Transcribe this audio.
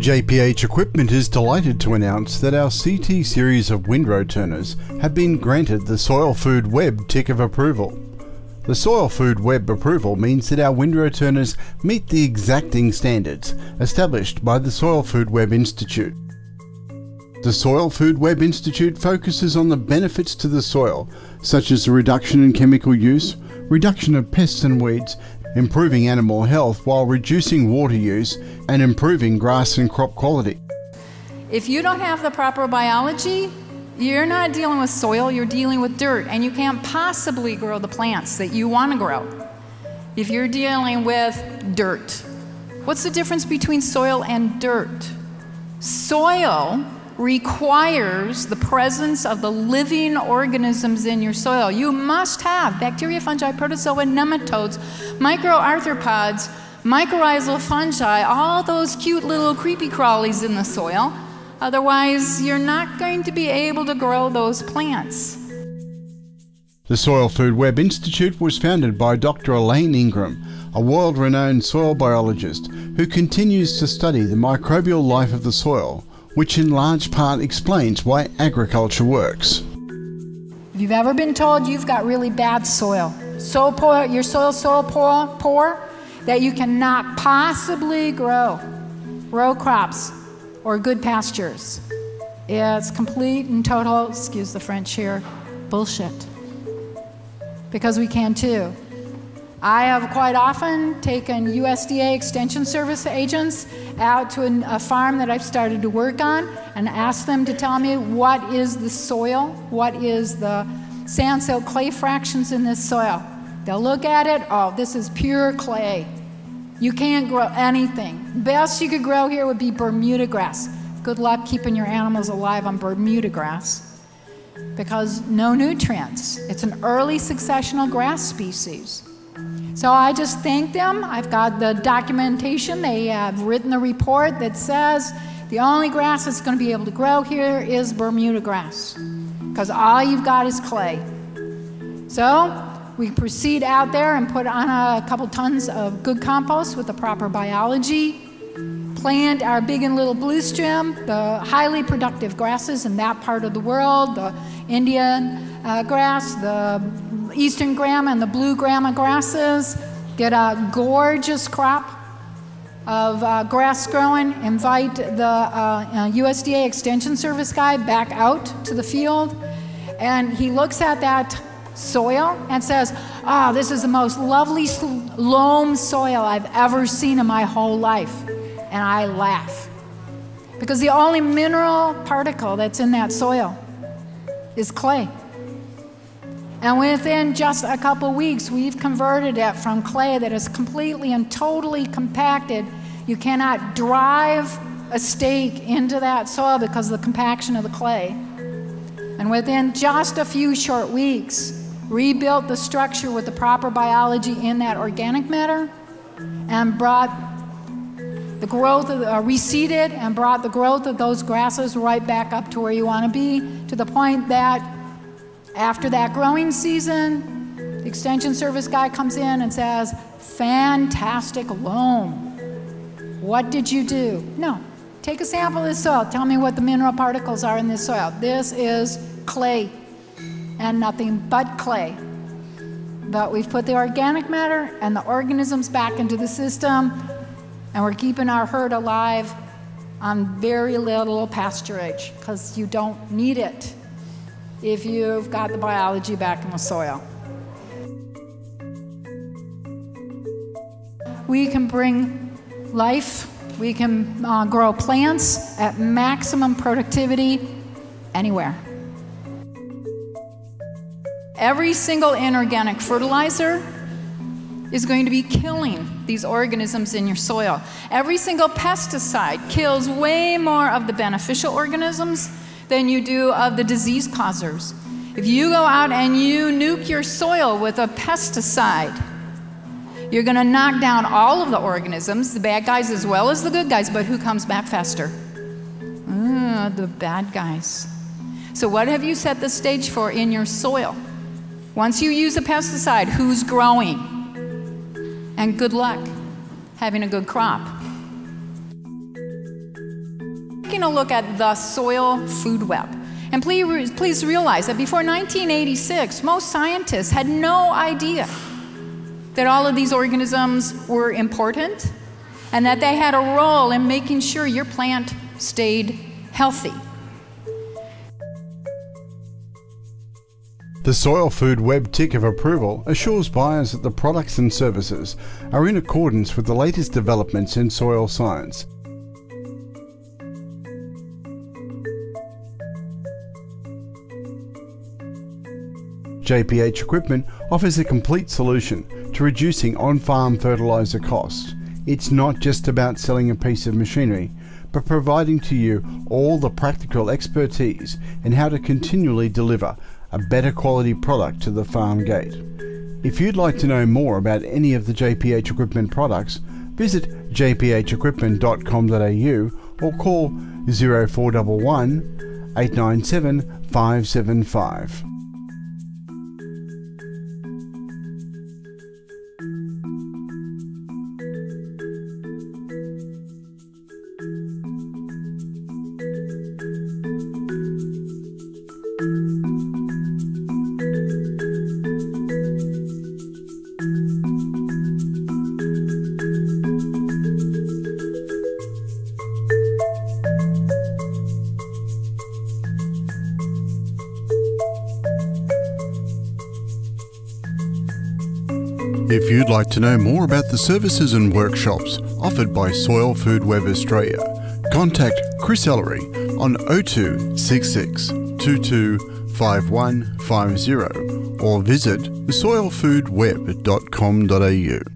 JPH Equipment is delighted to announce that our CT series of windrow turners have been granted the Soil Foodweb tick of approval. The Soil Foodweb approval means that our windrow turners meet the exacting standards established by the Soil Foodweb Institute. The Soil Foodweb Institute focuses on the benefits to the soil, such as the reduction in chemical use, reduction of pests and weeds, improving animal health while reducing water use, and improving grass and crop quality. If you don't have the proper biology, you're not dealing with soil, you're dealing with dirt, and you can't possibly grow the plants that you want to grow if you're dealing with dirt. What's the difference between soil and dirt? Soil requires the presence of the living organisms in your soil. You must have bacteria, fungi, protozoa, nematodes, microarthropods, mycorrhizal fungi, all those cute little creepy crawlies in the soil. Otherwise, you're not going to be able to grow those plants. The Soil Foodweb Institute was founded by Dr. Elaine Ingham, a world-renowned soil biologist who continues to study the microbial life of the soil, which in large part explains why agriculture works. If you've ever been told you've got really bad soil, so poor, your soil's so poor that you cannot possibly grow row crops or good pastures, it's complete and total, excuse the French here, bullshit. Because we can too. I have quite often taken USDA Extension Service agents out to a farm that I've started to work on and asked them to tell me what is the soil, what is the sand, silt, clay fractions in this soil. They'll look at it, oh, this is pure clay. You can't grow anything. Best you could grow here would be Bermuda grass. Good luck keeping your animals alive on Bermuda grass because no nutrients. It's an early successional grass species. So I just thank them. I've got the documentation. They have written the report that says the only grass that's going to be able to grow here is Bermuda grass because all you've got is clay. So we proceed out there and put on a couple tons of good compost with the proper biology, plant our big and little blue stem, the highly productive grasses in that part of the world, the Indian grass, the Eastern grama and the blue grama grasses, get a gorgeous crop of grass growing, invite the USDA Extension Service guy back out to the field, and he looks at that soil and says, oh, this is the most lovely loam soil I've ever seen in my whole life. And I laugh. Because the only mineral particle that's in that soil is clay. And within just a couple weeks, we've converted it from clay that is completely and totally compacted. You cannot drive a stake into that soil because of the compaction of the clay. And within just a few short weeks, rebuilt the structure with the proper biology in that organic matter and brought the growth of, reseeded and brought the growth of those grasses right back up to where you want to be, to the point that after that growing season, the Extension Service guy comes in and says, fantastic loam. What did you do? No, take a sample of this soil. Tell me what the mineral particles are in this soil. This is clay and nothing but clay. But we've put the organic matter and the organisms back into the system, and we're keeping our herd alive on very little pasturage because you don't need it if you've got the biology back in the soil. We can bring life, we can grow plants at maximum productivity anywhere. Every single inorganic fertilizer is going to be killing these organisms in your soil. Every single pesticide kills way more of the beneficial organisms than you do of the disease causers. If you go out and you nuke your soil with a pesticide, you're going to knock down all of the organisms, the bad guys as well as the good guys, but who comes back faster? The bad guys. So what have you set the stage for in your soil? Once you use a pesticide, who's growing? And good luck having a good crop. taking a look at the soil food web. And please realize that before 1986, most scientists had no idea that all of these organisms were important and that they had a role in making sure your plant stayed healthy. The Soil Foodweb tick of approval assures buyers that the products and services are in accordance with the latest developments in soil science. JPH equipment offers a complete solution to reducing on-farm fertilizer costs. It's not just about selling a piece of machinery, but providing to you all the practical expertise in how to continually deliver a better quality product to the farm gate. If you'd like to know more about any of the JPH equipment products, visit jphequipment.com.au or call 0411 897 575. If you'd like to know more about the services and workshops offered by Soil Foodweb Australia, contact Chris Ellery on 02 66 22 5150 or visit soilfoodweb.com.au.